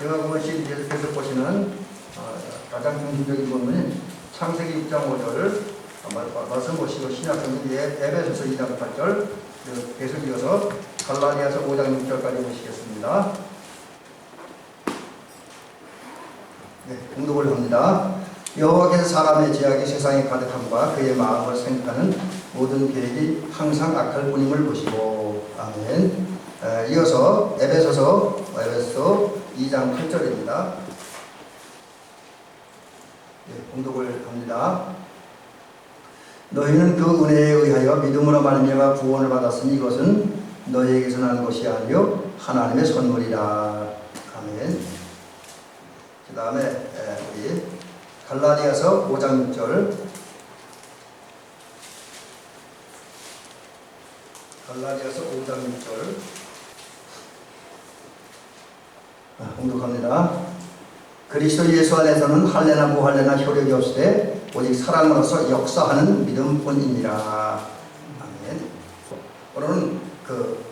제가 보면 시리즈에서 계속 보시는 가장 중심적인 본문인 창세기 6장 5절 말씀 보시고 신약성경 에베소서 2장 8절 계속 이어서 갈라디아서 5장 6절까지 보시겠습니다. 네, 공독을 합니다. 여호와께서 사람의 죄악이 세상에 가득함과 그의 마음을 생각하는 모든 계획이 항상 악할 뿐임을 보시고. 아멘. 이어서 에베소서 2장 8절입니다. 네, 공독을 합니다. 너희는 그 은혜에 의하여 믿음으로 말미암아 구원을 받았으니 이것은 너희에게서 난 것이 아니요 하나님의 선물이라. 아멘. 그 다음에 우리 갈라디아서 5장 6절 갈라디아서 5장 6절 공독합니다. 그리스도 예수 안에서는 할례나 무할례나 효력이 없으되 오직 사랑으로서 역사하는 믿음뿐이니라. 아멘. 오늘은 그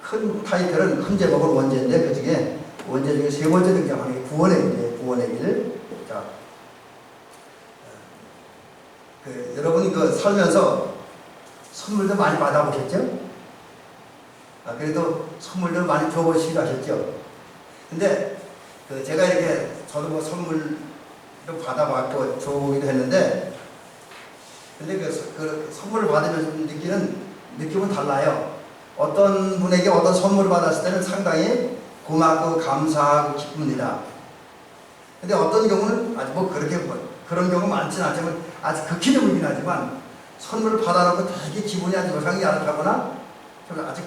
큰 타이틀은 큰 제목은 원죄인데 그 중에 원죄 중에 세 번째 등장하는 게 구원의 길이에요. 구원의 길. 자, 여러분 살면서 선물도 많이 받아보셨죠? 그래도 선물도 많이 줘보시기도 하셨죠? 근데 제가 이렇게 저도 선물도 받아봤고 줘보기도 했는데, 근데 그 선물을 받으면서 느끼는 느낌은 달라요. 어떤 분에게 어떤 선물을 받았을 때는 상당히 고맙고 감사하고 기쁩니다. 근데 어떤 경우는 아주 그런 경우 많지는 않지만 아주 극히 드물긴 하지만 선물을 받아놓고 되게 기분이 아주 요상이 않다거나 아주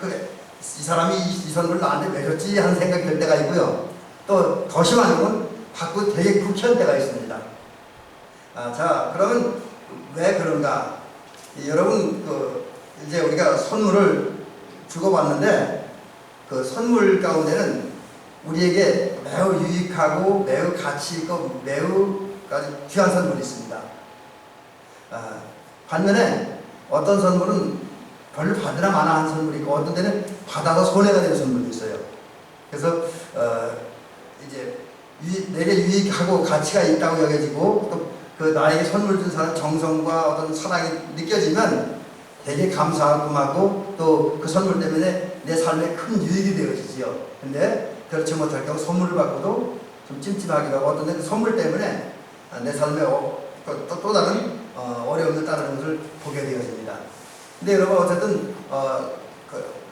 이 사람이 이 선물을 나한테 왜 줬지 하는 생각이 들 때가 있고요. 또 더 심한 경우는 받고 되게 불쾌할 때가 있습니다. 자, 그러면 왜 그런가? 여러분 이제 우리가 선물을 주고받는데 그 선물 가운데는 우리에게 매우 유익하고 매우 가치 있고 매우 귀한 선물이 있습니다. 반면에 어떤 선물은 별로 받으나 마나 한 선물이 있고 어떤 데는 받아서 손해가 되는 선물도 있어요. 그래서 이제 내게 유익하고 가치가 있다고 여겨지고 또 나에게 선물 준 사람 정성과 어떤 사랑이 느껴지면 되게 감사하고 고맙고 또 그 선물 때문에 내 삶에 큰 유익이 되어지지요. 근데 그렇지 못할 경우 선물을 받고도 좀 찜찜하기도 하고 어떤 데는 선물 때문에 내 삶에 또 다른 어려움을 따르는 것을 보게 되어집니다. 근데 여러분 어쨌든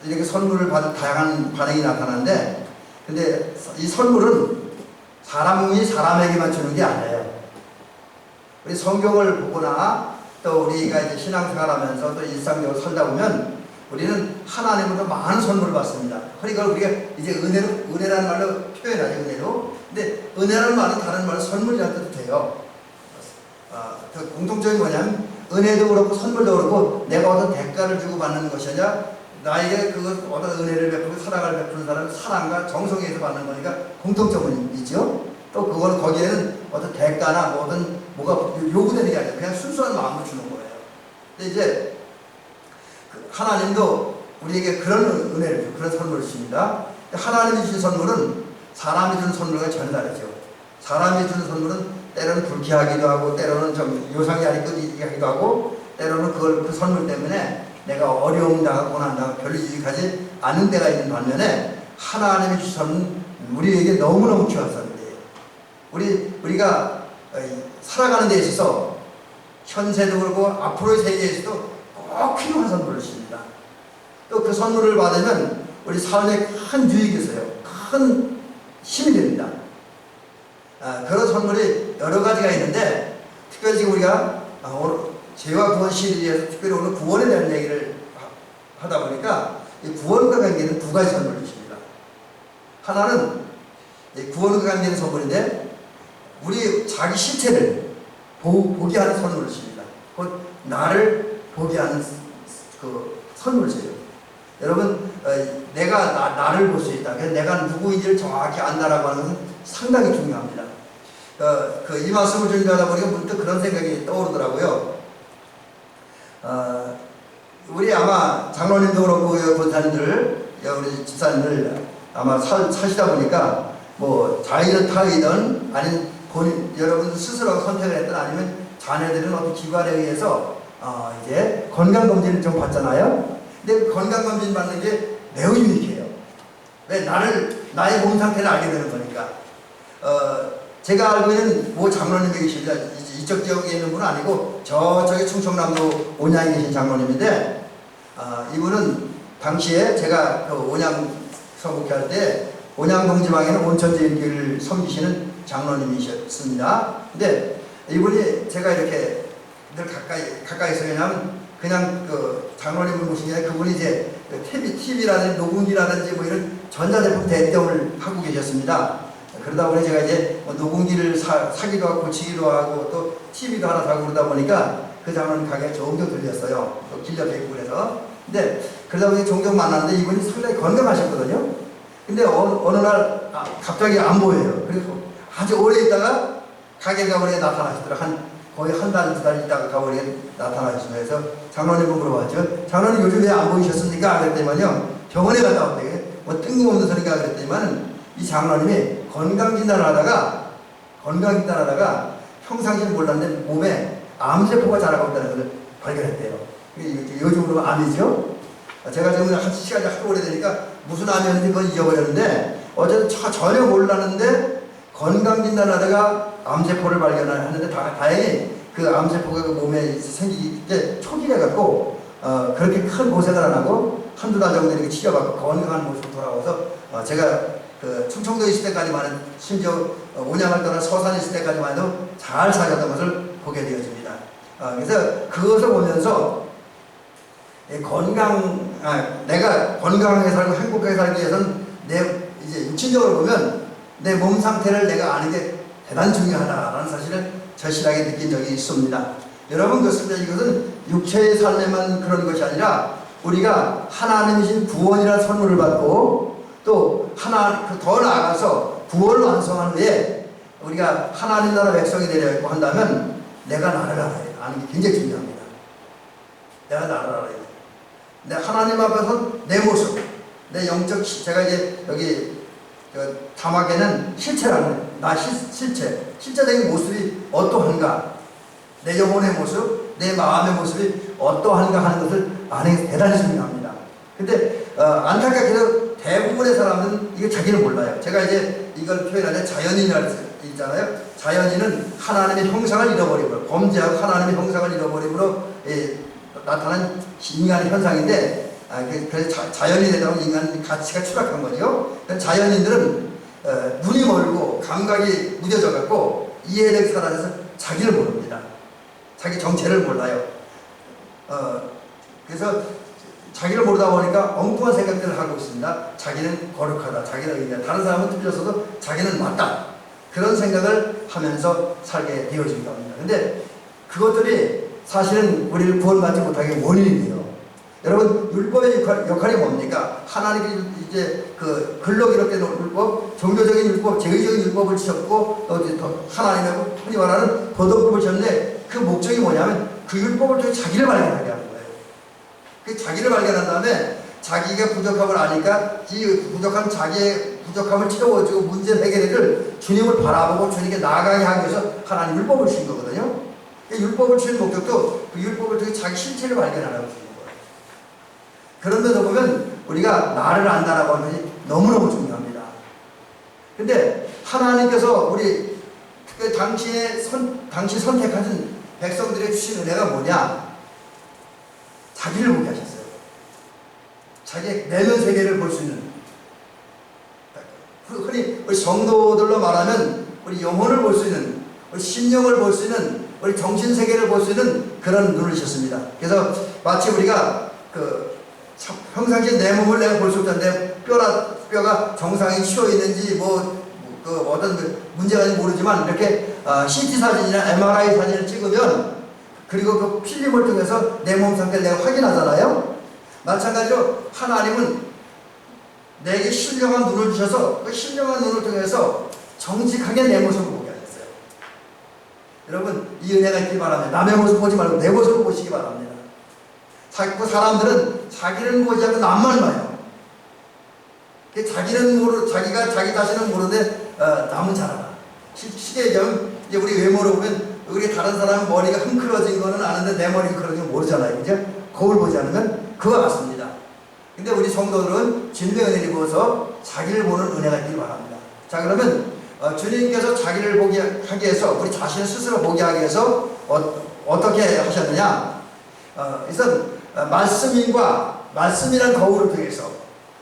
이렇게 선물을 받은 다양한 반응이 나타나는데, 근데 이 선물은 사람이 사람에게만 주는 게 아니에요. 우리 성경을 보거나 또 우리가 이제 신앙생활하면서 또 일상적으로 살다 보면 우리는 하나님으로부터 많은 선물을 받습니다. 그러니까 우리가 이제 은혜라는 말로 표현하죠. 은혜로. 근데 은혜라는 말은 다른 말로 선물이라는 뜻도 돼요. 그 공통점이 뭐냐면 은혜도 그렇고 선물도 그렇고 내가 어떤 대가를 주고 받는 것이 아니라 나에게 어떤 은혜를 베풀고 사랑을 베푸는 사람은 사랑과 정성에서 받는 거니까 공통점은 있죠. 또 그거는 거기에는 어떤 대가나 뭐가 요구되는 게 아니라 그냥 순수한 마음으로 주는 거예요. 근데 이제 하나님도 우리에게 그런 은혜를 그런 선물을 주십니다. 하나님이 주신 선물은 사람이 주는 선물과 전혀 다르죠. 사람이 주는 선물은 때로는 불쾌하기도 하고 때로는 좀 요상이 아니기도 하고 때로는 그 선물 때문에 내가 어려움 당하고 고난당하고 별로 유익하지 않은 데가 있는 반면에 하나님이 주신 선물은 우리에게 너무너무 귀한 선물이에요. 우리가 살아가는 데 있어서 현세도 그렇고 앞으로의 세계에서도 꼭 필요한 선물을 주십니다. 또 그 선물을 받으면 우리 삶에 큰 유익이 있어요. 큰 힘이 됩니다. 그런 선물이 여러 가지가 있는데 특별히 지금 우리가 죄와 구원 시리즈에서 특별히 오늘 구원에 대한 얘기를 하다 보니까 이 구원과 관계는 두 가지 선물을 주십니다. 하나는 구원과 관계는 선물인데 우리 자기 실체를 보게 하는 선물을 주십니다. 곧 나를 보게 하는 그 선물을 줘요. 여러분 내가 나를 볼 수 있다. 그래서 내가 누구인지를 정확히 안다라고 하는 것은 상당히 중요합니다. 이 말씀을 준비하다 보니까 문득 그런 생각이 떠오르더라고요. 우리 아마 장로님도 그렇고 권사님들, 우리 집사님들 아마 사시다 보니까 뭐 자의를 타의든 아니면 본인 여러분 스스로가 선택을 했든 아니면 자녀들은 어떤 기관에 의해서 이제 건강검진을 좀 받잖아요. 근데 건강검진 받는 게 매우 유익해요. 왜? 나의 몸 상태를 알게 되는 거니까. 제가 알고 있는 모 장로님이 계십니다. 이쪽 지역에 있는 분은 아니고 저기 충청남도 온양에 계신 장로님인데, 이분은 당시에 제가 그 온양 서북할 때 온양동지방에는 온천지길을 섬기시는 장로님이셨습니다. 근데 이분이 제가 이렇게 늘 가까이서 그냥 그 장로님을 모신 게 그분이 이제 TV라든지 녹음기라든지 뭐 이런 전자제품 대동을 하고 계셨습니다. 그러다 보니 제가 이제 녹음기를 사기도 하고 고치기도 하고 또 TV도 하나 사고 그러다 보니까 그 장로님 가게에 종종 들렸어요. 또 길려 뵙고 그래서. 근데 그러다 보니 종종 만났는데 이분이 상당히 건강하셨거든요. 근데 어느 날 갑자기 안 보여요. 그래서 아주 오래 있다가 가게 가버리에 나타나시더라고요. 거의 한 달, 두 달 있다가 가버리에 나타나셨습니다. 그래서 장로님을 물어봤죠. 장로님 요즘 왜 안 보이셨습니까? 그랬더니만요. 병원에 갔다 왔대요. 뭐 뜬금없는 소리가 그랬더니만 이 장로님이 건강진단을 하다가 평상시는 몰랐는데 몸에 암세포가 자라고 있다는 것을 발견했대요. 요즘으로 암이죠. 제가 지금 한 시간이 하도 오래되니까 무슨 암이었는지 그건 잊어버렸는데 어쨌든 전혀 몰랐는데 건강진단을 하다가 암세포를 발견하는데 다행히 그 암세포가 그 몸에 생기기 때 초기래갖고 그렇게 큰 고생을 안 하고 한두 달 정도 이렇게 치료받고 건강한 모습으로 돌아와서 제가 그 충청도에 있을 때까지만은 심지어 온양을 떠나 서산에 있을 때까지만 해도 잘 살았던 것을 보게 되어집니다. 그래서 그것을 보면서 내가 건강하게 살고 행복하게 살기 위해서는 이제 육체적으로 보면 내 몸 상태를 내가 아는 게 대단히 중요하다라는 사실을 절실하게 느낀 적이 있습니다. 여러분 그렇습니다. 이것은 육체의 삶에만 그런 것이 아니라 우리가 하나님이신 구원이라는 선물을 받고 또 더 나아가서 구원을 완성한 후에 우리가 하나님 나라 백성이 되려 있고 한다면 내가 나를 알아야 돼. 아는 게 굉장히 중요합니다. 내가 나를 알아야 돼. 내 하나님 앞에서 내 모습, 내 영적 제가 이제 여기 자막에는 실체라는 나 실제적인 모습이 어떠한가, 내 영혼의 모습, 내 마음의 모습이 어떠한가 하는 것을 아는 게 대단히 중요합니다. 근데 안타깝게도 대부분의 사람은 이거 자기는 몰라요. 제가 이제 이걸 표현하는 자연인이라는 있잖아요. 자연인은 하나님의 형상을 잃어버리므로 범죄하고 하나님의 형상을 잃어버림으로 나타난 인간의 현상인데 그래서 자연이 되다 보면 인간 가치가 추락한 거죠. 자연인들은 눈이 멀고 감각이 무뎌져 갖고 이해력이 사라져서 자기를 모릅니다. 자기 정체를 몰라요. 그래서 자기를 모르다 보니까 엉뚱한 생각들을 하고 있습니다. 자기는 거룩하다, 자기는 의인이다, 다른 사람은 틀렸어도 자기는 맞다, 그런 생각을 하면서 살게 되어진다 합니다. 근데 그것들이 사실은 우리를 구원받지 못하게 원인이 돼요. 여러분 율법의 역할이 뭡니까? 하나님이 이제 그 근로기록된 율법, 종교적인 율법, 제의적인 율법을 지었고 또 하나님하고 흔히 말하는 도덕법을 지었는데 그 목적이 뭐냐면 그 율법을 통해 자기를 발견하게 하는 거예요. 그 자기를 발견한 다음에 자기가 부족함을 아니까 이 부족한 자기의 부족함을 채워주고 문제를 해결을 주님을 바라보고 주님께 나아가게 하기 위해서 하나님 율법을 주신 거거든요. 율법을 주신 목적도 그 율법을 통해 자기 실체를 발견하라고 주신 거예요. 그런 데서 보면 우리가 나를 안다라고 하는 것이 너무너무 중요합니다. 근데 하나님께서 우리 그 당시 선택하신 백성들의 주신 은혜가 뭐냐? 자기를 보게 하셨어요. 자기의 내면 세계를 볼 수 있는, 흔히 우리 성도들로 말하면 우리 영혼을 볼 수 있는, 우리 심령을 볼 수 있는, 우리 정신 세계를 볼 수 있는 그런 눈을 주셨습니다. 그래서 마치 우리가 평상시에 내 몸을 내가 볼 수 없다는데 뼈가 정상에 치워 있는지 어떤 문제가 있는지 모르지만 이렇게 CT 사진이나 MRI 사진을 찍으면 그리고 그 필름을 통해서 내 몸 상태를 내가 확인하잖아요. 마찬가지로 하나님은 내게 신령한 눈을 주셔서 그 신령한 눈을 통해서 정직하게 내 모습을 보게 하셨어요. 여러분 이 은혜가 있길 바랍니다. 남의 모습 보지 말고 내 모습을 보시기 바랍니다. 자꾸 사람들은 자기를 보지 않고 남만 봐요. 자기가 자기 자신은 모르는데 남은 자라. 쉽게 얘기하면 이제 우리 외모로 보면 우리 다른 사람 머리가 흥크러진 거는 아는데 내 머리 흥크러진 거 모르잖아요. 그죠? 거울 보지 않으면 그와 같습니다. 근데 우리 성도들은 주님의 은혜를 입어서 자기를 보는 은혜가 있기를 바랍니다. 자, 그러면 주님께서 자기를 보게 하기 위해서 우리 자신을 스스로 보게 하기 위해서 어떻게 하셨느냐? 우선 말씀이란 거울을 통해서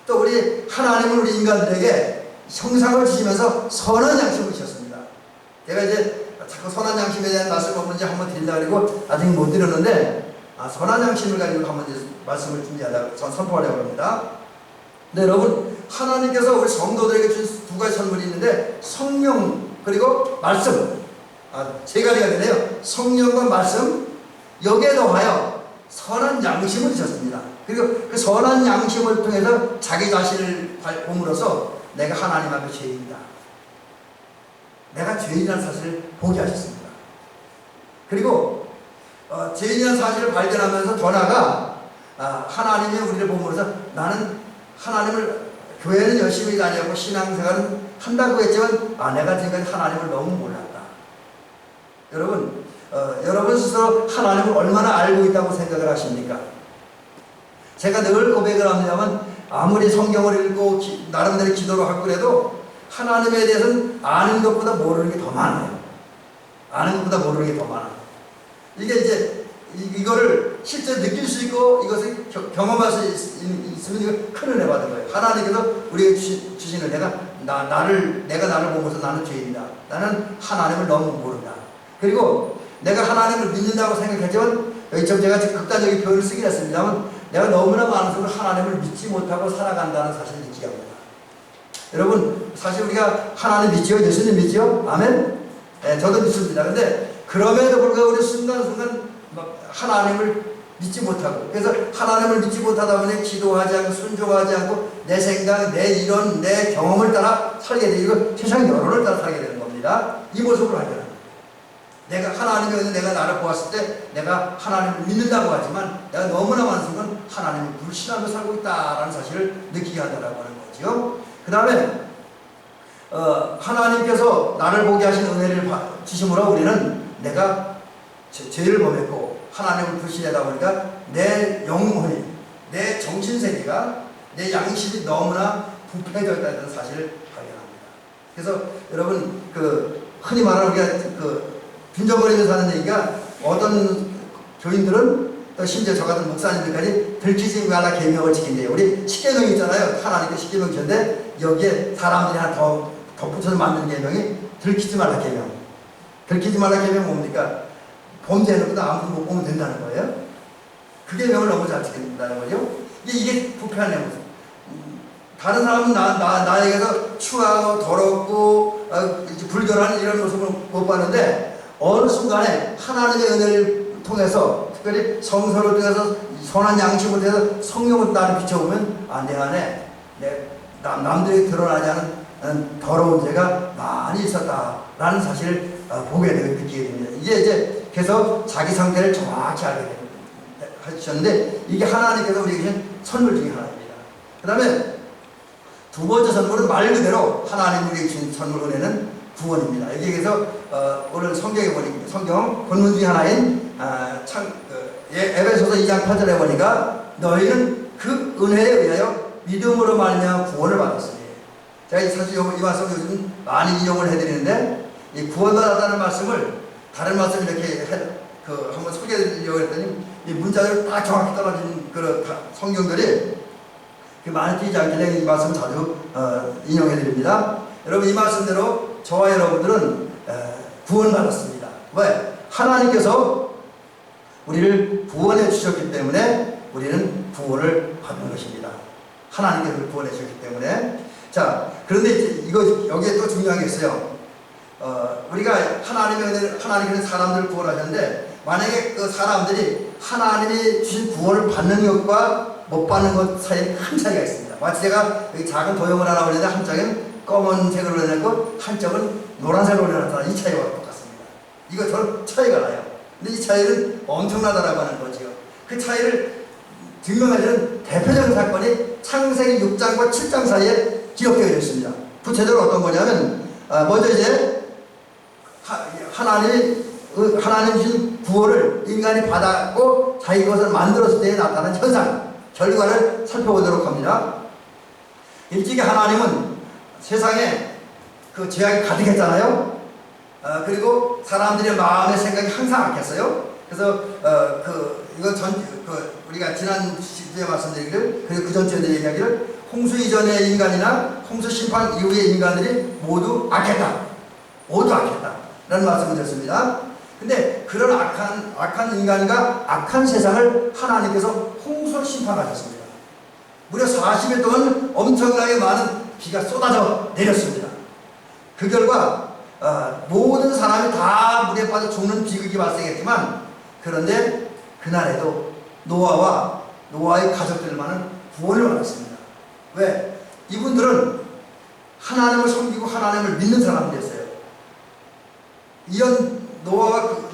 또 우리 하나님은 우리 인간들에게 형상을 주시면서 선한 양심을 주셨습니다. 제가 이제 자꾸 선한 양심에 대한 말씀을 먼저 한번 드리려고 그러고 아직 못 드렸는데 선한 양심을 가지고 한번 말씀을 준비하려고 선포하려고 합니다. 네, 여러분, 하나님께서 우리 성도들에게 준 두 가지 선물이 있는데 성령 그리고 말씀, 세 가지가 되네요. 성령과 말씀, 여기에 더하여 선한 양심을 주셨습니다. 그리고 그 선한 양심을 통해서 자기 자신을 봄으로써 내가 하나님 앞에 죄인이다, 내가 죄인이라는 사실을 보게 하셨습니다. 그리고 죄인이라는 사실을 발견하면서 더 나아가 하나님의 우리를 봄으로써 나는 하나님을, 교회는 열심히 다니고 신앙생활은 한다고 했지만 내가 지금까지 하나님을 너무 몰랐다. 여러분 스스로 하나님을 얼마나 알고 있다고 생각을 하십니까? 제가 늘 고백을 합니다만 아무리 성경을 읽고 나름대로 기도를 하고 그래도 하나님에 대해서는 아는 것보다 모르는 게 더 많아요. 아는 것보다 모르는 게 더 많아. 이게 이제 이거를 실제 느낄 수 있고 이것을 경험할 수 있으면 이거 큰 은혜 받은 거예요. 하나님께서 우리에게 주신 은혜가 내가 나를 보면서 나는 죄인이다. 나는 하나님을 너무 모른다. 그리고 내가 하나님을 믿는다고 생각했지만 여기처럼 제가 극단적인 표현을 쓰긴 했습니다만 내가 너무나 많은 순간 하나님을 믿지 못하고 살아간다는 사실을 느끼게 합니다. 여러분, 사실 우리가 하나님 믿지요? 예수님 믿지요? 아멘? 네, 저도 믿습니다. 근데 그럼에도 불구하고 우리 순간순간 하나님을 믿지 못하고, 그래서 하나님을 믿지 못하다 보니 기도하지 않고 순종하지 않고 내 생각, 내 이론, 내 경험을 따라 살게 되고 세상 여론을 따라 살게 되는 겁니다. 이 모습으로 발견합니다. 내가 하나님의 은혜, 내가 나를 보았을 때 내가 하나님을 믿는다고 하지만 내가 너무나 많은 순간 하나님을 불신하며 살고 있다라는 사실을 느끼게 한다라고 하는 거죠. 그 다음에 하나님께서 나를 보게 하신 은혜를 주심으로 우리는 내가 죄를 범했고 하나님을 불신하다 보니까 내 영혼이, 내 정신세계가, 내 양심이 너무나 부패되어 있다는 사실을 발견합니다. 그래서 여러분, 흔히 말하는 우리가 빈정거리면서 하는 얘기가, 어떤 교인들은 또 심지어 저 같은 목사님들까지 들키지 말라 계명을 지킨대요. 우리 십계명이 있잖아요. 하나님께 십계명 주는데 여기에 사람들이 하나 더 덧붙여서 만든 계명이 들키지 말라 계명. 들키지 말라 계명 뭡니까? 범죄해놓고도 아무도 못 보면 된다는 거예요. 그 계명을 너무 잘 지킨다는 거죠. 이게 부패한 내 모습. 다른 사람은 나에게서 추하고 더럽고 불결한 이런 모습을 못 봤는데 어느 순간에 하나님의 은혜를 통해서, 특별히 성서를 통해서 선한 양심을 통해서 성령을 나를 비춰보면 내 안에 남들이 드러나지 않은 더러운 죄가 많이 있었다라는 사실을 보게 되고 느끼게 됩니다. 이게 이제 그래서 자기 상태를 정확히 알게 하셨는데 이게 하나님께서 우리에게 주신 선물 중에 하나입니다. 그 다음에 두 번째 선물은 말 그대로 하나님 우리에게 주신 선물 은혜는 구원입니다. 여기에서 오늘 성경에 보니까 성경 본문 중에 하나인 에베소서 2장 8절에 보니까 너희는 그 은혜에 의하여 믿음으로 말미암아 구원을 받았으니. 제가 사실 이 말씀 요즘 많이 이용을 해드리는데 이 구원받았다는 말씀을 다른 말씀 이렇게 한번 소개해드리려고 했더니 이 문자를 딱 정확히 떨어진 그런 성경들이 많이 띄지 않길래 이 말씀 자주 인용해드립니다. 여러분, 이 말씀대로 저와 여러분들은 구원받았습니다. 왜? 하나님께서 우리를 구원해 주셨기 때문에 우리는 구원을 받는 것입니다. 하나님께서 구원해 주셨기 때문에. 자, 그런데 이제 여기에 또 중요한 게 있어요. 우리가 하나님께서 사람들을 구원하셨는데 만약에 그 사람들이 하나님이 주신 구원을 받는 것과 못 받는 것 사이에 큰 차이가 있습니다. 마치 제가 여기 작은 도형을 하나 올렸는데 한쪽은 검은색으로 해놨고 한쪽은 노란색으로 해놨다. 이 차이가 똑같습니다. 이거 저 차이가 나요. 근데 이 차이는 엄청나다라고 하는 거죠. 그 차이를 증명하는 대표적인 사건이 창세기 6장과 7장 사이에 기록되어 있습니다. 구체적으로 어떤 거냐면 먼저 이제 하나님 주신 구원을 인간이 받았고 자기 것을 만들었을 때에 나타난 현상, 결과를 살펴보도록 합니다. 일찍이 하나님은 세상에 그 죄악이 가득했잖아요. 그리고 사람들의 마음의 생각이 항상 악했어요. 그래서 우리가 지난 시간에 말씀드리기를, 그리고 그 전주에 얘기하기를, 홍수 이전의 인간이나 홍수 심판 이후의 인간들이 모두 악했다. 모두 악했다. 라는 말씀을 드렸습니다. 근데 그런 악한 인간과 악한 세상을 하나님께서 홍수로 심판하셨습니다. 무려 40일 동안 엄청나게 많은 비가 쏟아져 내렸습니다. 그 결과 모든 사람이 다 물에 빠져 죽는 비극이 발생했지만, 그런데 그날에도 노아와 노아의 가족들만은 구원을 받았습니다. 왜? 이분들은 하나님을 섬기고 하나님을 믿는 사람들이었어요. 이런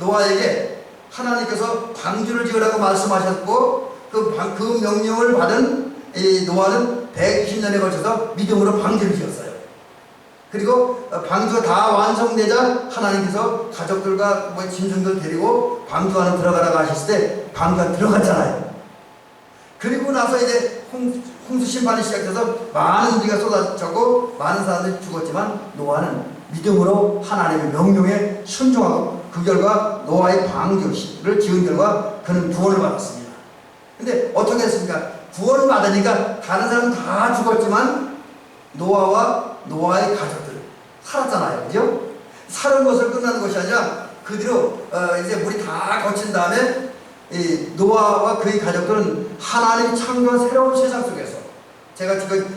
노아에게 하나님께서 방주를 지으라고 말씀하셨고, 그 명령을 받은 이 노아는 120년에 걸쳐서 믿음으로 방주를 지었어요. 그리고 방주가 다 완성되자 하나님께서 가족들과 짐승들 데리고 방주 안에 들어가라고 하셨을 때 방주가 들어갔잖아요. 그리고 나서 이제 홍수 심판이 시작돼서 많은 비가 쏟아졌고 많은 사람들이 죽었지만, 노아는 믿음으로 하나님의 명령에 순종하고 그 결과 노아의 방주를 지은 결과 그는 구원을 받았습니다. 근데 어떻게 했습니까? 구원을 받으니까 다른 사람은 다 죽었지만 노아와 노아의 가족들 살았잖아요. 그죠? 살은 것을 끝나는 것이 아니라 그 뒤로 이제 물이 다 거친 다음에 이 노아와 그의 가족들은 하나님이 창조한 새로운 세상 속에서, 제가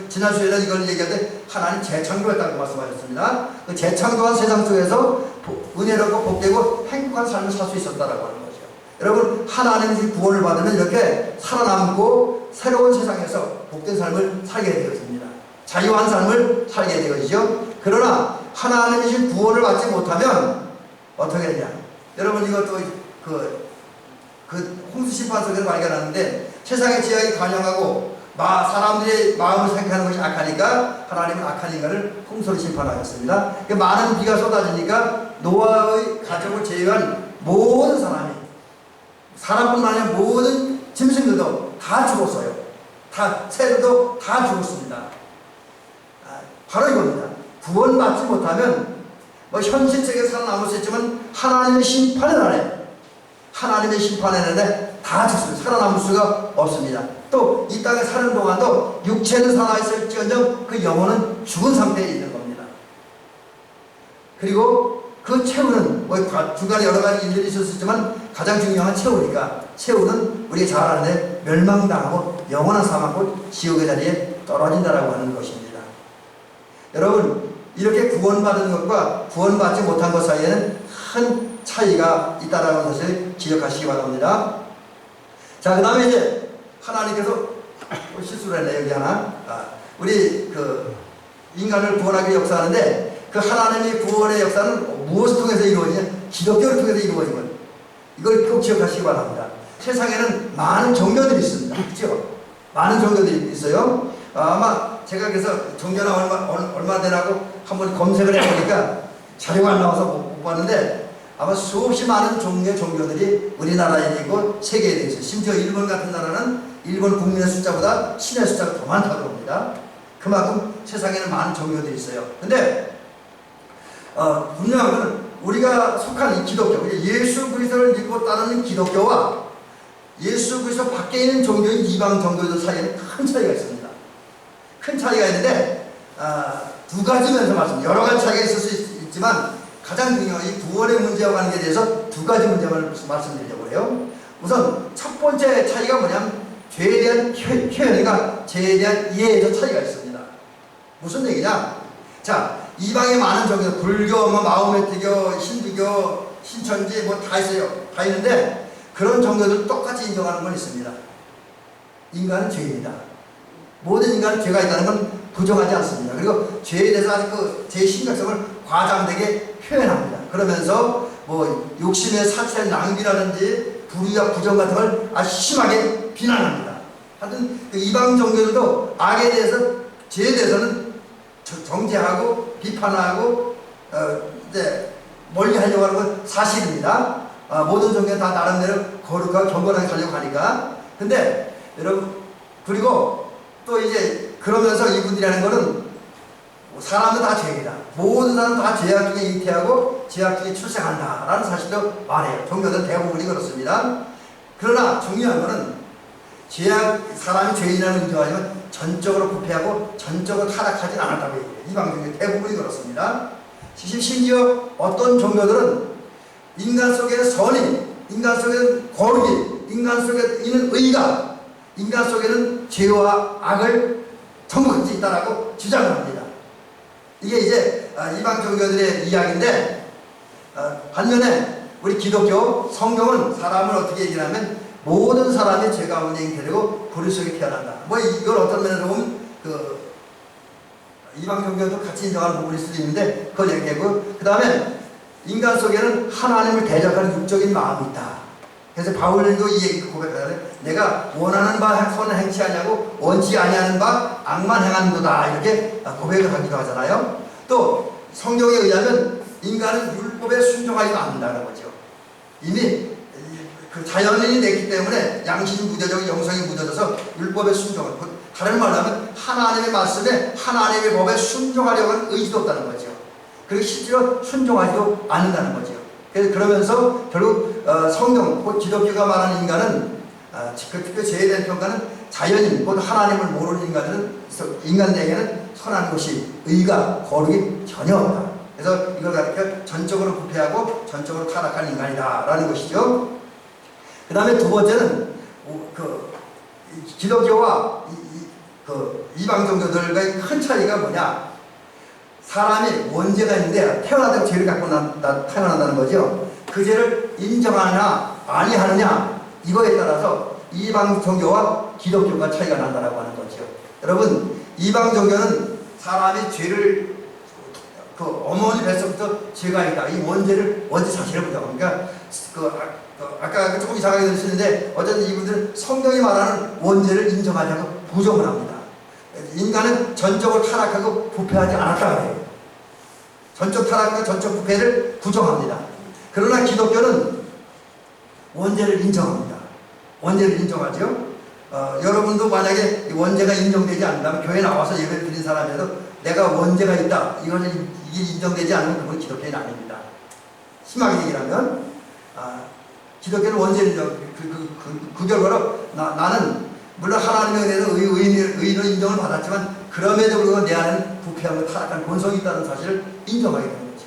지난 주에는 이걸 얘기할 때 하나님 재창조했다고 말씀하셨습니다. 그 재창조한 세상 속에서 은혜롭고 복되고 행복한 삶을 살 수 있었다라고 하는 거죠. 여러분, 하나님의 구원을 받으면 이렇게 살아남고 새로운 세상에서 복된 삶을 살게 되어집니다. 자유한 삶을 살게 되어지죠. 그러나 하나님의 주신 구원을 받지 못하면 어떻게 되냐? 여러분, 이것도 그 홍수 심판 속에서 발견하는데, 세상의 죄악이 관영하고 사람들의 마음을 생각하는 것이 악하니까 하나님은 악한 인간을 홍수로 심판하셨습니다. 많은 비가 쏟아지니까 노아의 가족을 제외한 모든 사람뿐만 아니라 모든 짐승들도 다 죽었어요. 새들도 다 죽었습니다. 바로 이겁니다. 구원받지 못하면 현실 세계에 살아남을 수 있지만 하나님의 심판의 날에 다 죽습니다. 살아남을 수가 없습니다. 또 이 땅에 사는 동안도 육체는 살아있을지언정 그 영혼은 죽은 상태에 있는 겁니다. 그리고 그 최후는 중간에 여러 가지 일들이 있었지만 가장 중요한 최후는 우리가 잘 아는데 멸망당하고 영원한 사망 곧 지옥의 자리에 떨어진다라고 하는 것입니다. 여러분, 이렇게 구원받은 것과 구원받지 못한 것 사이에는 큰 차이가 있다라는 것을 기억하시기 바랍니다. 자, 그 다음에 이제 하나님께서 실수를 했네, 여기 하나. 우리 인간을 구원하기 역사하는데, 그 하나님의 구원의 역사는 무엇을 통해서 이루어지냐? 기독교를 통해서 이루어진 거예요. 이걸 꼭 기억하시기 바랍니다. 세상에는 많은 종교들이 있습니다. 그렇죠? 많은 종교들이 있어요. 아마 제가 그래서 종교가 얼마 되라고 한번 검색을 해보니까 자료가 안 나와서 못 봤는데, 아마 수없이 많은 종류의 종교들이 우리나라에 있고 세계에 있어요. 심지어 일본 같은 나라는 일본 국민의 숫자보다 신의 숫자가 더 많다고 합니다. 그만큼 세상에는 많은 종교들이 있어요. 근데 분명한 것은 우리가 속한 이 기독교, 예수 그리스도를 믿고 따르는 기독교와 예수 그리스도 밖에 있는 종교인 이방 종교들 사이에는 큰 차이가 있습니다. 큰 차이가 있는데 두 가지 면에서 여러 가지 차이가 있을 수 있지만 가장 중요한 이 구원의 문제와 관계에 대해서 두 가지 문제만 말씀드리려고 해요. 우선 첫 번째 차이가 뭐냐면 죄에 대한 표현과 죄에 대한 이해에서 차이가 있습니다. 무슨 얘기냐? 자, 이방의 많은 종교, 불교, 마호메트교, 힌두교, 신천지 다 있어요. 다 있는데 그런 종교들 똑같이 인정하는 건 있습니다. 인간은 죄입니다. 모든 인간은 죄가 있다는 건 부정하지 않습니다. 그리고 죄에 대해서 아주 죄의 심각성을 과장되게 표현합니다. 그러면서 욕심의 사치의 낭비라든지 불의와 부정 같은 걸 아주 심하게 비난합니다. 하여튼 이방 종교들도 악에 대해서, 죄에 대해서는 정죄하고 비판하고 이제 멀리 하려고 하는 건 사실입니다. 모든 종교는 다 나름대로 거룩하고 경건하게 가려고 하니까. 근데 여러분, 그리고 또 이제 그러면서 이분들이 하는 거는 사람은 다 죄이다. 모든 사람은 다 죄악 중에 잉태하고 죄악 중에 출생한다 라는 사실도 말해요. 종교는 대부분이 그렇습니다. 그러나 중요한 거는 사람이 죄인이라는 인정하지만 전적으로 부패하고 전적으로 타락하진 않았다고 얘기해요. 이방 종교 대부분이 그렇습니다. 심지어 어떤 종교들은 인간 속에는 선이, 인간 속에는 거룩이, 인간 속에 있는 의가, 인간 속에는 죄와 악을 전부 같이 있다라고 주장을 합니다. 이게 이제 이방 종교들의 이야기인데, 반면에 우리 기독교 성경은 사람을 어떻게 얘기하냐면 모든 사람이 죄 가운데 잉태되고 불의 속에 태어난다. 뭐 이걸 어떤 면으로 보면 이방 종교도 같이 인정하는 부분일 수도 있는데 그걸 얘기하고, 그 다음에 인간 속에는 하나님을 대적하는 육적인 마음이 있다. 그래서 바울도 이 얘기 고백하잖아요. 내가 원하는 바 선을 행치 아니하고 원치 아니하는 바 악만 행하는도다, 이렇게 고백을 하기도 하잖아요. 또 성경에 의하면 인간은 율법에 순종하지도 않는다는 거죠. 이미 그 자연인이 됐기 때문에 양심이 묻어져, 영성이 묻어져서 율법에 순종을, 다른 말로 하면 하나님의 말씀에, 하나님의 법에 순종하려고 하는 의지도 없다는 거죠. 그리고 실제로 순종하지도 않는다는 거죠. 그래서 그러면서 결국 성경, 곧 기독교가 말하는 인간은, 그 죄에 대한 평가는 자연인, 곧 하나님을 모르는 인간에게는 선한 것이, 의가, 거룩이 전혀 없다. 그래서 이걸 가르쳐 전적으로 부패하고 전적으로 타락한 인간이다 라는 것이죠. 그 다음에 두 번째는 기독교와 이방 종교들과의 큰 차이가 뭐냐. 사람이 원죄가 있는데 태어나다가 죄를 갖고 태어난다는 거죠. 그 죄를 인정하느냐 아니하느냐, 이거에 따라서 이방 종교와 기독교가 차이가 난다라고 하는 거죠. 여러분, 이방 종교는 사람이 죄를 어머니 뱃속부터 죄가 있다, 이 원죄 자체를 부정합니다. 아까 조금 이상하게 들으시는데 어쨌든 이분들은 성경이 말하는 원죄를 인정하지 않고 부정을 합니다. 인간은 전적으로 타락하고 부패하지 않았다 그래요. 전적 타락과 전적 부패를 부정합니다. 그러나 기독교는 원죄를 인정합니다. 원죄를 인정하죠. 여러분도 만약에 원죄가 인정되지 않는다면 교회 나와서 예배를 드린 사람이라도 내가 원죄가 있다, 이게 인정되지 않으면 그건 기독교인 아닙니다. 심하게 얘기하면 기독교는 원죄를 인정, 그 결과로 나는 물론 하나님의 은혜는 의인으로 인정을 받았지만 그럼에도 불구하고 내 안에는 부패하고 타락한 본성이 있다는 사실을 인정하게 되는 거죠.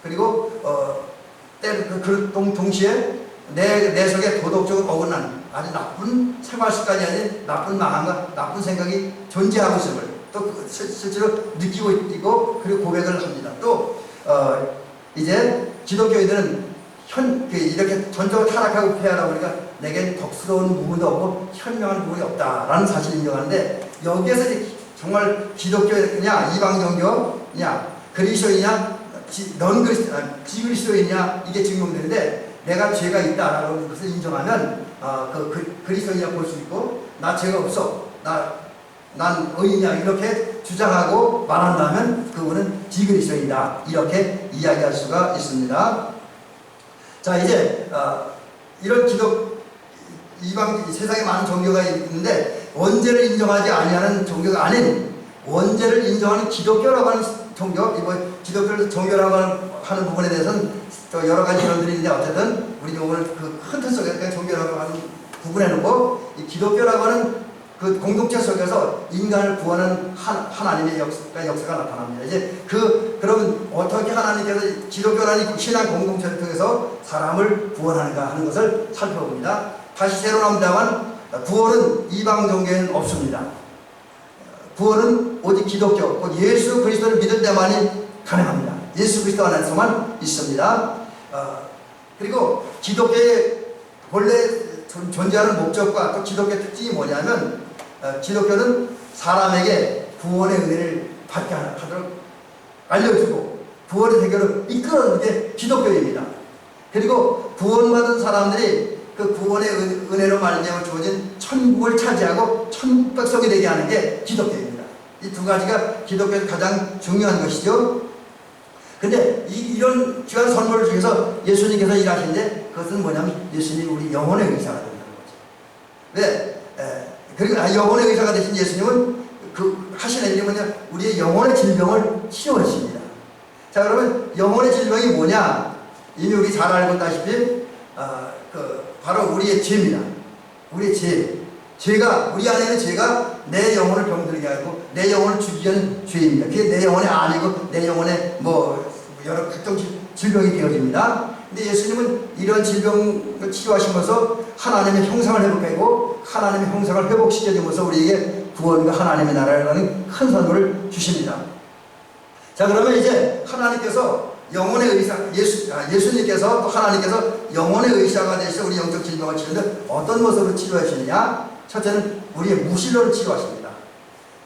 그리고 동시에 내 속에 도덕적으로 어긋난 아주 나쁜 생활 습관이 아닌 나쁜 마음과 나쁜 생각이 존재하고 있음을 또 실제로 느끼고 있고, 그리고 고백을 합니다. 또 이제 기독교인들은 이렇게 전적으로 타락하고 부패하다 보니까 내겐 덕스러운 부분도 없고 현명한 부분이 없다라는 사실을 인정하는데, 여기에서 정말 기독교냐 이방 종교냐 그리스도이냐 비그리스도이냐 이게 증명되는데, 내가 죄가 있다라는 것을 인정하면 그리스도이냐 볼 수 있고, 나 죄가 없어, 난 의인이야 이렇게 주장하고 말한다면 그분은 비그리스도이다, 이렇게 이야기할 수가 있습니다. 자, 이제 이런 이방 세상에 많은 종교가 있는데 원죄를 인정하지 아니하는 종교가 아닌 원죄를 인정하는 기독교라고 하는 종교, 기독교를 종교라고 하는 부분에 대해서는 또 여러 가지 이론들이 있는데, 어쨌든 우리 오늘 그 큰 틀 속에서 그냥 종교라고 하는 부분에 놓고 이 기독교라고 하는 그 공동체 속에서 인간을 구하는 하나님의 역사가 나타납니다. 이제 그러면 어떻게 하나님께서 기독교라는 신앙 공동체를 통해서 사람을 구원하는가 하는 것을 살펴봅니다. 다시 새로 나온다면 구원은 이방 종교에는 없습니다. 구원은 오직 기독교, 곧 예수 그리스도를 믿을 때만이 가능합니다. 예수 그리스도 안에서만 있습니다. 그리고 기독교의 본래 존재하는 목적과 또 기독교의 특징이 뭐냐면, 기독교는 사람에게 구원의 은혜를 받게 하도록 알려주고 구원의 세계로 이끌어주는 게 기독교입니다. 그리고 구원받은 사람들이 그 구원의 은혜로 말미암아 주어진 천국을 차지하고 천국 백성이 되게 하는 게 기독교입니다. 이 두 가지가 기독교에서 가장 중요한 것이죠. 근데 이런 귀한 선물 중에서 예수님께서 일하시는데 그것은 뭐냐면 예수님이 우리 영혼의 의사가 된다는 거죠. 왜? 그리고 영혼의 의사가 되신 예수님은 그 하시는 일이 뭐냐? 우리의 영혼의 질병을 치료하십니다. 자, 그러면 영혼의 질병이 뭐냐? 이미 우리 잘 알고 있다시피 바로 우리의 죄입니다. 우리의 죄. 죄가, 우리 안에 있는 죄가 내 영혼을 병들게 하고 내 영혼을 죽이게 하는 죄입니다. 그게 내 영혼의 안이고 내 영혼의 여러 각종 질병이 되어집니다. 근데 예수님은 이런 질병을 치유하시면서 하나님의 형상을 회복하고 하나님의 형상을 회복시켜주면서 우리에게 구원과 하나님의 나라라는 큰 선물을 주십니다. 자, 그러면 이제 하나님께서 영혼의 의사, 예수님께서 또 하나님께서 영혼의 의사가 되셔 우리 영적 질병을 치료하는데 어떤 모습으로 치료하시느냐? 첫째는 우리의 무신론을 치료하십니다.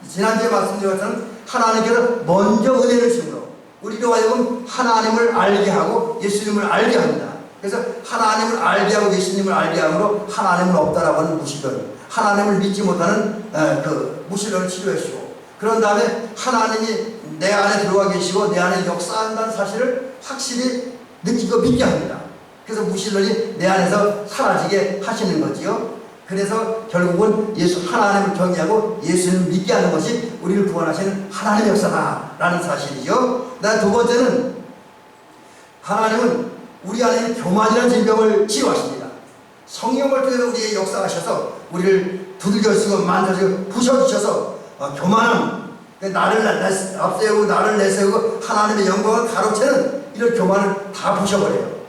지난주에 말씀드린 것처럼 하나님께서 먼저 은혜를 주므로 우리로 하여금 하나님을 알게 하고 예수님을 알게 합니다. 그래서 하나님을 알게 하고 예수님을 알게 함으로 하나님은 없다라고 하는 무신론, 하나님을 믿지 못하는 그 무신론을 치료해 주시고, 그런 다음에 하나님이 내 안에 들어와 계시고 내 안에 역사한다는 사실을 확실히 느끼고 믿게 합니다. 그래서 무신론이 내 안에서 사라지게 하시는 거지요. 그래서 결국은 하나님을 경외하고 예수님을 믿게 하는 것이 우리를 구원하시는 하나님의 역사다라는 사실이죠. 그다음 두 번째는 하나님은 우리 안에 있는 교만이라는 질병을 치료하십니다. 성령을 통해서 우리의 역사하셔서 우리를 두들겨주시고 만져주시고 부셔주셔서 교만함, 나를 앞세우고 나를 내세우고 하나님의 영광을 가로채는 이런 교만을 다 부셔버려요.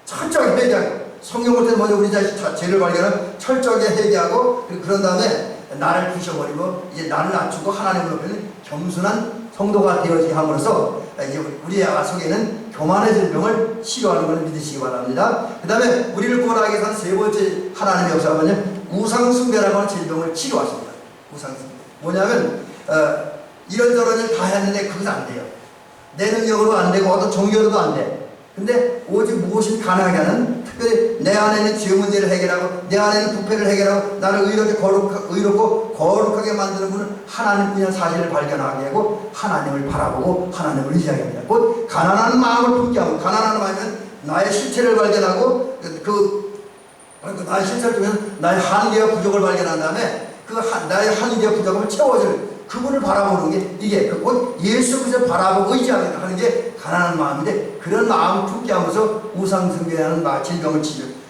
철저하게 회개하고 성령을 통해서 먼저 우리 죄를 발견하고 철저하게 회개하고 그런 다음에 나를 부셔버리고 이제 나를 낮추고 하나님을 높이는 겸손한 성도가 되어지게 함으로써 이제 우리의 속에는 교만의 질병을 치료하는 것을 믿으시기 바랍니다. 그 다음에 우리를 구원하기 위해서는 세 번째 하나님의 역사가 뭐냐면 우상숭배라고 하는 질병을 치료하십니다. 우상숭배 뭐냐면 이런저런 일 다 했는데 그것은 안 돼요. 내 능력으로 안 되고 어떤 종교로도 안 돼. 근데 오직 무엇이 가능하게 하는, 특별히 내 안에 있는 죄 문제를 해결하고 내 안에 있는 부패를 해결하고 나를 의롭고 거룩하게 만드는 분은 하나님뿐이라는 사실을 발견하게 하고 하나님을 바라보고 하나님을 의지하게 합니다. 곧 가난한 마음을 품게 하고, 가난한 마음은 나의 실체를 발견하고 나의 실체를 통해서 나의 한계와 부족을 발견한 다음에 나의 한계와 부족을 채워줄 그분을 바라보는 게 이게 곧 예수 그리스도를 바라보고 의지하는 게 가난한 마음인데, 그런 마음을 품게 하면서 우상숭배하는 질병을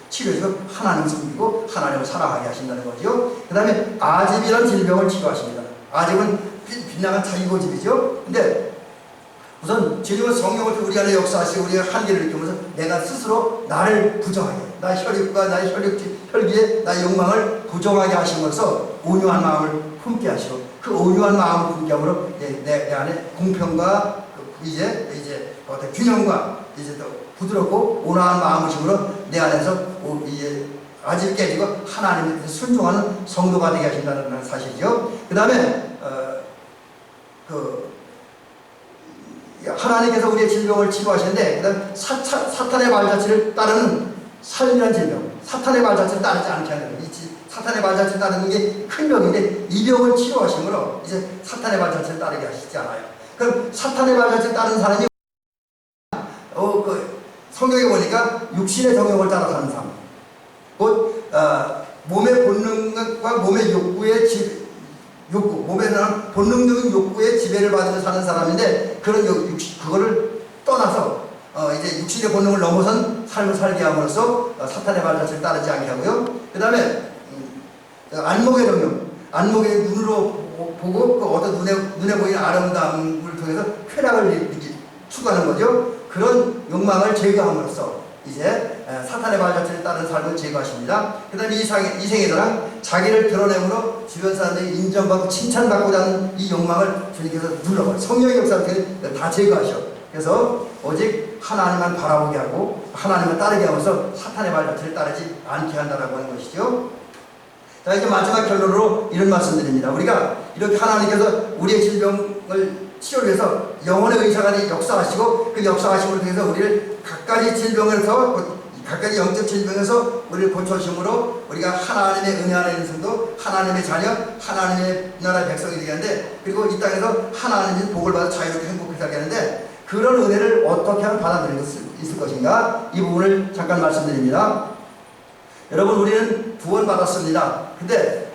치료해서 하나님을 섬기고 하나님을 사랑하게 하신다는 거죠. 그 다음에 아집이라는 질병을 치료하십니다. 아집은 빗나간 자기고집이죠. 근데 우선 주님은 성령을 우리 안에 역사하시고 우리의 한계를 느끼면서 내가 스스로 나를 부정하게, 나의 혈육과 나의 혈기에 나의 욕망을 부정하게 하심으로써 온유한 마음을 품게 하시고, 그 온유한 마음을 품게 함으로 내 안에 공평과 이제 어떤 균형과 이제 또 부드럽고 온화한 마음으로 내 안에서 이제 아집 깨지고 하나님께 순종하는 성도가 되게 하신다는 사실이죠. 그 다음에 하나님께서 우리의 질병을 치료하시는데, 그 다음 사탄의 말자취를 따르는 삶이라는 질병, 사탄의 말자취를 따르지 않게 하는 거예요. 사탄의 말자취를 따르는 게 큰 병인데 이 병을 치료하심으로 이제 사탄의 말자취를 따르게 하시지 않아요. 그럼 사탄의 말자취를 따르는 사람이 성경에 보니까 육신의 정욕을 따라 사는 사람, 곧 몸의 본능과 몸의 욕구의 몸에 대한 본능적인 욕구의 지배를 받으며 사는 사람인데, 그거를 떠나서 이제 육신의 본능을 넘어선 삶을 살게 함으로써 사탄의 말자취를 따르지 않게 하고요. 그 다음에 안목의 정욕, 안목의 눈으로 보고 그 어떤 눈에 보이는 아름다움을 통해서 쾌락을 추구하는 거죠. 그런 욕망을 제거함으로써 이제 사탄의 말자취를 따르는 삶을 제거하십니다. 그 다음에 이 생애자랑 자기를 드러내므로 주변 사람들이 인정받고 칭찬받고자 하는 이 욕망을 주님께서 눌러버려요. 성령의 역사를 다 제거하셔. 그래서 오직 하나님만 바라보게 하고 하나님만 따르게 하면서 사탄의 말자취를 따르지 않게 한다라고 하는 것이죠. 자, 이제 마지막 결론으로 이런 말씀드립니다. 우리가 이렇게 하나님께서 우리의 질병을 치료를 해서 영혼의 의사가 역사하시고 그 역사하심을 통해서 우리를 각가지 질병에서, 각가지 영적 질병에서 우리를 고쳐주심으로 우리가 하나님의 은혜 안에 있는 성도, 하나님의 자녀, 하나님의 나라의 백성이 되게 하는데, 그리고 이 땅에서 하나님의 복을 받아 자유롭게 행복하게 살게 하는데, 그런 은혜를 어떻게 하면 받아들일 수 있을 것인가? 이 부분을 잠깐 말씀드립니다. 여러분, 우리는 구원받았습니다. 근데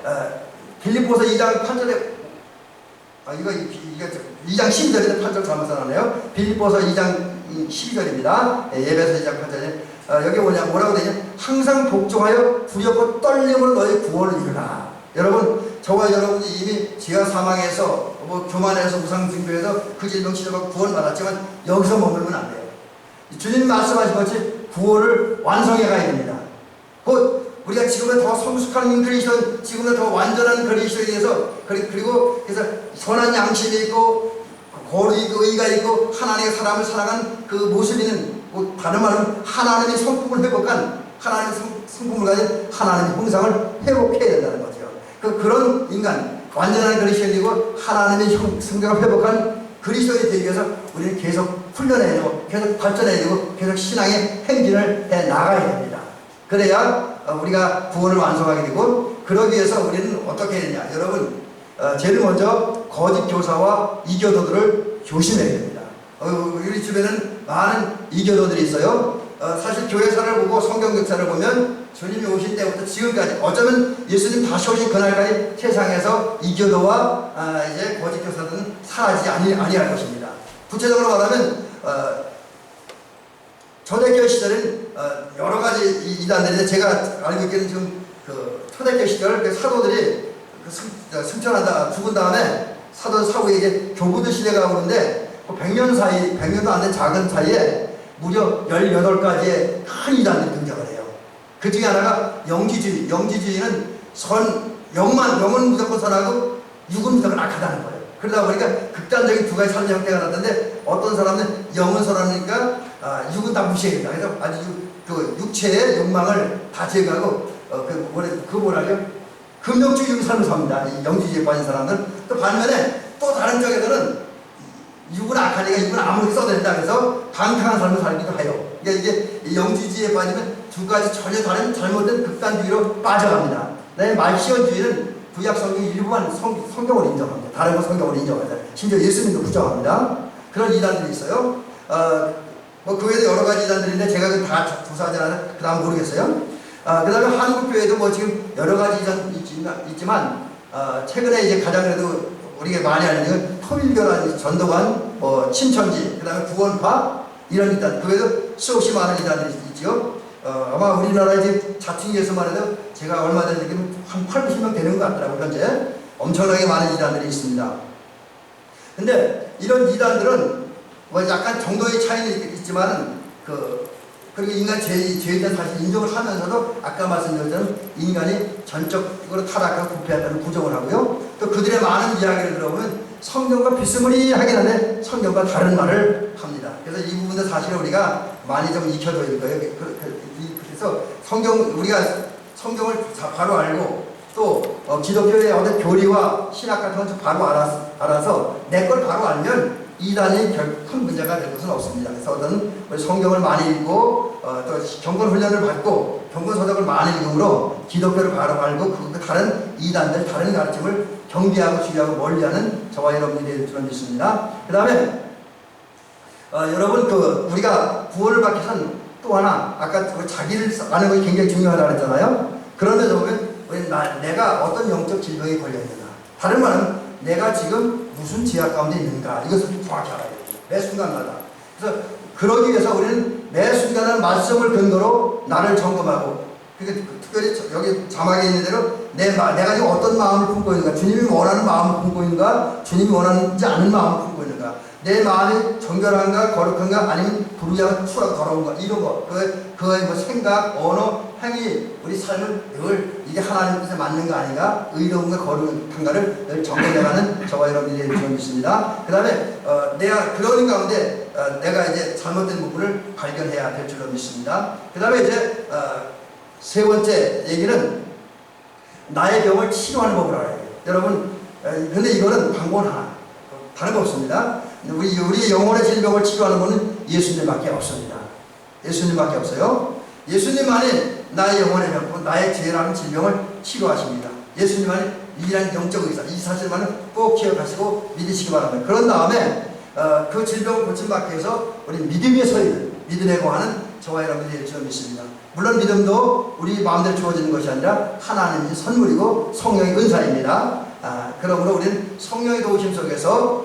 빌립보서 2장 8절에 이거 2장 12절인데 8절 잘못 써놨네요. 빌립보서 2장 12절입니다. 예배서 2장 8절에 여기 뭐라고 되냐? 항상 복종하여 두렵고 떨림으로 너희 구원을 이루라. 여러분, 저와 여러분이 이미 죄와 사망에서 교만에서 우상숭배에서 그 질병 치료받고 구원받았지만 여기서 머물면 안 돼요. 주님 말씀하신 것이 구원을 완성해 가야 됩니다. 곧 우리가 지금은 더 성숙한 그리스도, 지금은 더 완전한 그리스도에 대해서 그리고 그래서 선한 양심이 있고 거룩이 있고 의가 있고 하나님의 사람을 사랑하는 그 모습이 있는, 다른 말은 하나님의 성품을 회복한, 하나님의 성품을 가진 하나님의 형상을 회복해야 된다는 거죠. 그런 인간, 완전한 그리스도인이고 하나님의 성격을 회복한 그리스도인이 되기 위해서 우리는 계속 훈련해야 되고 계속 발전해야 되고 계속 신앙의 행진을 해 나가야 됩니다. 그래야 우리가 구원을 완성하게 되고, 그러기 위해서 우리는 어떻게 해야 되냐? 여러분, 제일 먼저 거짓 교사와 이교도들을 조심해야 됩니다. 우리 주변에는 많은 이교도들이 있어요. 사실 교회사를 보고 성경 역사를 보면 주님이 오신 때부터 지금까지, 어쩌면 예수님 다시 오신 그날까지 세상에서 이교도와 이제 거짓 교사들은 사라지지 아니할 것입니다. 구체적으로 말하면 초대교회 시절은 여러 가지 이단들인데, 제가 알고 있기는 지금 그 초대교회 시절 그 사도들이 승천하다 죽은 다음에 사도 사후에 교부들 시대가 오는데, 100년도 안 된 작은 사이에 무려 18가지의 큰 이단들이 등장을 해요. 그 중에 하나가 영지주의. 영지주의는 영은 무조건 선하고 육은 무조건 악하다는 거예요. 그러다 보니까 극단적인 두 가지 삶의 형태가 나타났는데, 어떤 사람은 영은 선하니까 육은 다 무시해야 된다. 그래서 아주 그 육체의 욕망을 다 제거하고 뭐라죠? 금욕주의 삶을 삽니다. 이 영지주의에 빠진 사람들. 또 반면에 또 다른 쪽에서는 육은 악하니까 육은 아무리 써도 된다. 그래서 방탕한 삶을 살기도 해요. 그러니까 이게 영지주의에 빠지면 두 가지 전혀 다른 잘못된 극단주의로 빠져갑니다. 그다음에 말시온주의는 구약 성경 일부만 성경을 인정합니다. 다른 거 성경을 인정합니다. 심지어 예수님도 부정합니다. 그런 이단들이 있어요. 그 외에도 여러 가지 이단들인데 제가 다 조사하지 않아서 그 다음 모르겠어요. 그 다음에 한국교회도 지금 여러 가지 이단이 있지만, 최근에 이제 가장 그래도 우리가 많이 아는 건 통일교라는 전도관, 신천지, 그 다음에 구원파, 이런 이단, 그 외에도 수없이 많은 이단들이 있죠. 아마 우리나라 이제 자칭에서만 해도 제가 얼마 전에 한 80명 되는 것 같더라고요. 현재 엄청나게 많은 이단들이 있습니다. 근데 이런 이단들은 약간 정도의 차이는 있지만, 그리고 인간 죄에 대한 사실 인정을 하면서도 아까 말씀드렸던 인간이 전적으로 타락하고 부패했다는 부정을 하고요. 또 그들의 많은 이야기를 들어보면 성경과 비스무리하긴 한데 성경과 다른 말을 합니다. 그래서 이 부분도 사실 우리가 많이 좀 익혀둬야 될 거예요. 그래서 우리가 성경을 바로 알고 또 기독교의 어떤 교리와 신학 같은 걸 바로 알아서 내 걸 바로 알면 이단이 큰 문제가 될 것은 없습니다. 그래서 어떤 성경을 많이 읽고 또 경건 훈련을 받고 경건 서적을 많이 읽음으로 기독교를 바로 알고 그 다른 이단들, 다른 가르침을 경계하고 주의하고 멀리하는 저와 여러분이 될 줄은 믿습니다. 그 다음에 여러분 우리가 구원을 받기 위해서는 또 하나, 아까 자기를 아는 것이 굉장히 중요하다고 했잖아요. 그러면서 보면 내가 어떤 영적 질병에 걸려 있는가, 다른 말은 내가 지금 무슨 죄악 가운데 있는가, 이것을 정확히 알아야 됩니다. 매 순간마다. 그래서 그러기 위해서 우리는 매 순간을 말씀을 근거로 나를 점검하고, 특별히 여기 자막에 있는 대로 내가 지금 어떤 마음을 품고 있는가, 주님이 원하는 마음을 품고 있는가, 주님이 원하지 않는 마음을 품고 있는가, 내 마음이 정결한가 거룩한가, 아니면 불의하고 추하고 더러운가, 이런 거, 그의 생각, 언어, 행위, 우리 삶을 늘 이게 하나님께서 맞는 거 아닌가, 의로운가 거룩한가를 늘 점검해가는 저와 여러분이 될 줄 믿습니다. 그 다음에 내가 그런 가운데 내가 이제 잘못된 부분을 발견해야 될 줄로 믿습니다. 그 다음에 이제 세 번째 얘기는 나의 병을 치료하는 법을 알아야 돼요. 여러분, 근데 이거는 방법은 하나, 다른 거 없습니다. 우리 영혼의 질병을 치료하는 분은 예수님밖에 없습니다. 예수님밖에 없어요. 예수님만이 나의 영혼의 병, 나의 죄라는 질병을 치료하십니다. 예수님만이 유일한 영적 의사, 이 사실만은 꼭 기억하시고 믿으시기 바랍니다. 그런 다음에 그 질병을 고침받기 위해서 우리 믿음의 서인, 믿음에 거하는 저와 여러분들이 될 줄 믿습니다. 물론 믿음도 우리 마음대로 주어지는 것이 아니라 하나님의 선물이고 성령의 은사입니다. 그러므로 우리는 성령의 도우심 속에서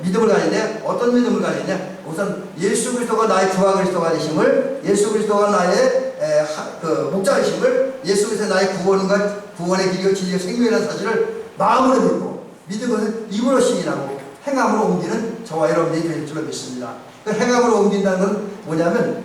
믿음을 가지는데 어떤 믿음을 가지냐? 우선 예수 그리스도가 나의 구하 그리스도가 되심을, 예수 그리스도가 나의 목자이심을, 예수 그리스도 나의 구원의 길이요 진리요 생명이라는 사실을 마음으로 믿고 믿은 것은 입으로 시인하고 행함으로 옮기는 저와 여러분들이 될 줄 믿습니다. 그 행함으로 옮긴다는 건 뭐냐면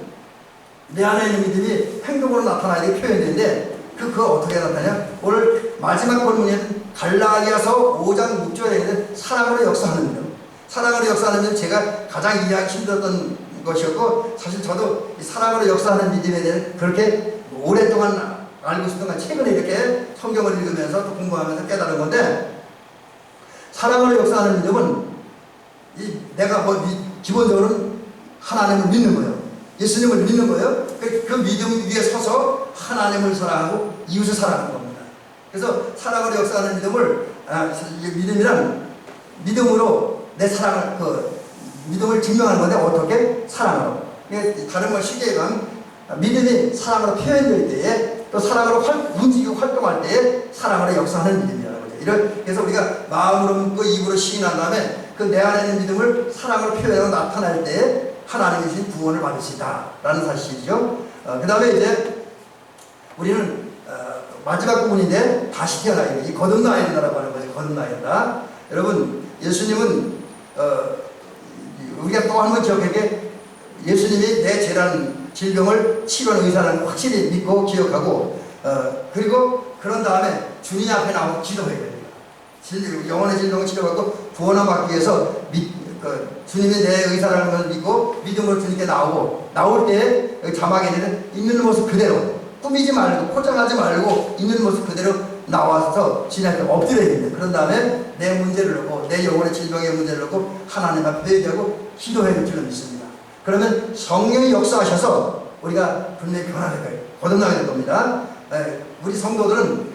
내 안에 있는 믿음이 행동으로 나타나야 되게 표현되는데 그거 어떻게 나타나냐? 오늘 마지막 본문에는 갈라디아서 5장 6절에 있는 사랑으로 역사하는 믿음. 사랑으로 역사하는 믿음 제가 가장 이해하기 힘들었던 것이었고 사실 저도 이 사랑으로 역사하는 믿음에 대해 그렇게 오랫동안 알고 있었던 최근에 이렇게 성경을 읽으면서 또 공부하면서 깨달은 건데 사랑으로 역사하는 믿음은 내가 기본적으로는 하나님을 믿는 거예요. 예수님을 믿는 거예요. 그 믿음 위에 서서 하나님을 사랑하고 이웃을 사랑하는 겁니다. 그래서 사랑으로 역사하는 믿음을 믿음이란 믿음으로 내 사랑을 믿음을 증명하는 건데 어떻게? 사랑으로. 다른 말 쉽게 얘기하면 믿음이 사랑으로 표현될 때에 또 사랑으로 움직이고 활동할 때에 사랑으로 역사하는 믿음이라는 거죠. 그래서 우리가 마음으로 믿고 입으로 시인한 다음에 그 내 안에 있는 믿음을 사랑으로 표현하고 나타날 때에 하나님이 주신 구원을 받을 수 있다라는 사실이죠. 그 다음에 이제 우리는 마지막 부분인데 다시 태어나야 된다. 이 거듭나야 된다라고 하는 거죠. 거듭나야 된다. 여러분 예수님은 우리가 또 한 번 기억하게 예수님이 내 죄라는 질병을 치료하는 의사라는 걸 확실히 믿고 기억하고 그리고 그런 다음에 주님 앞에 나와서 기도해야 됩니다. 영혼의 질병을 치료받고 구원을 받기 위해서 주님이 내 의사라는 걸 믿고 믿음으로 주님께 나올 때 자막에는 있는 모습 그대로 꾸미지 말고 포장하지 말고 있는 모습 그대로 나와서 주님한테 엎드려야 됩니다. 그런 다음에 내 문제를 놓고 내 영혼의 질병의 문제를 놓고 하나님 앞에 회개하고 기도해야 될 줄 믿습니다. 그러면 성령이 역사하셔서 우리가 분명히 변화될 거예요. 거듭나게 될 겁니다. 우리 성도들은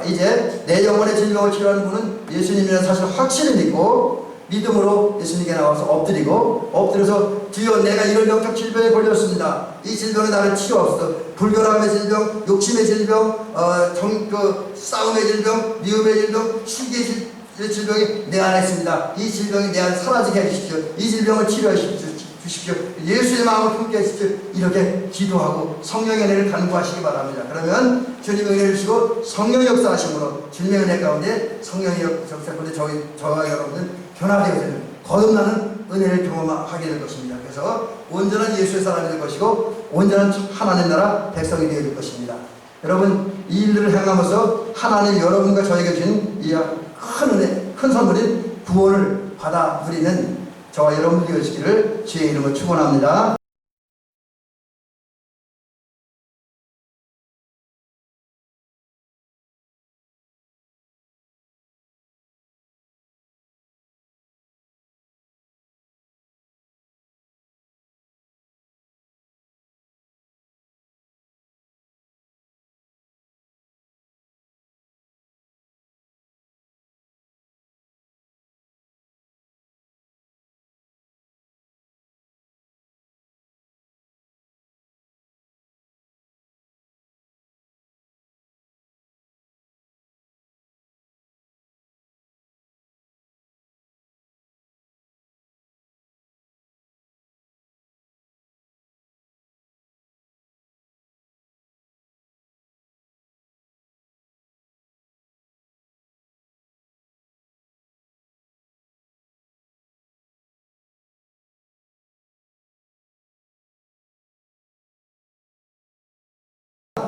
이제 내 영혼의 질병을 치료하는 분은 예수님이라는 사실을 확실히 믿고 믿음으로 예수님께 나와서 엎드려서 주여 내가 이런 영적 질병에 걸렸습니다. 이 질병에 나를 치유하옵소서. 불결함의 질병, 욕심의 질병, 싸움의 질병, 미움의 질병, 시기의 질병이 내 안에 있습니다. 이 질병이 내 안에 사라지게 해주십시오. 이 질병을 치료해 주십시오. 예수의 마음을 품게 해주십시오. 이렇게 기도하고 성령의 은혜를 간구하시기 바랍니다. 그러면 주님의 은혜를 주시고 성령의 역사하심으로 주님의 은혜 가운데 성령의 역사하심으로 저와 여러분은 변화되어지는 거듭나는 은혜를 경험하게 될 것입니다. 그래서 온전한 예수의 사람이 될 것이고 온전한 하나님 나라 백성이 되어야 될 것입니다. 여러분 이 일들을 행하면서 하나님 여러분과 저에게 주신 이 큰 은혜, 큰 선물인 구원을 받아 누리는 저와 여러분들이 되시기를 주의 이름으로 축원합니다.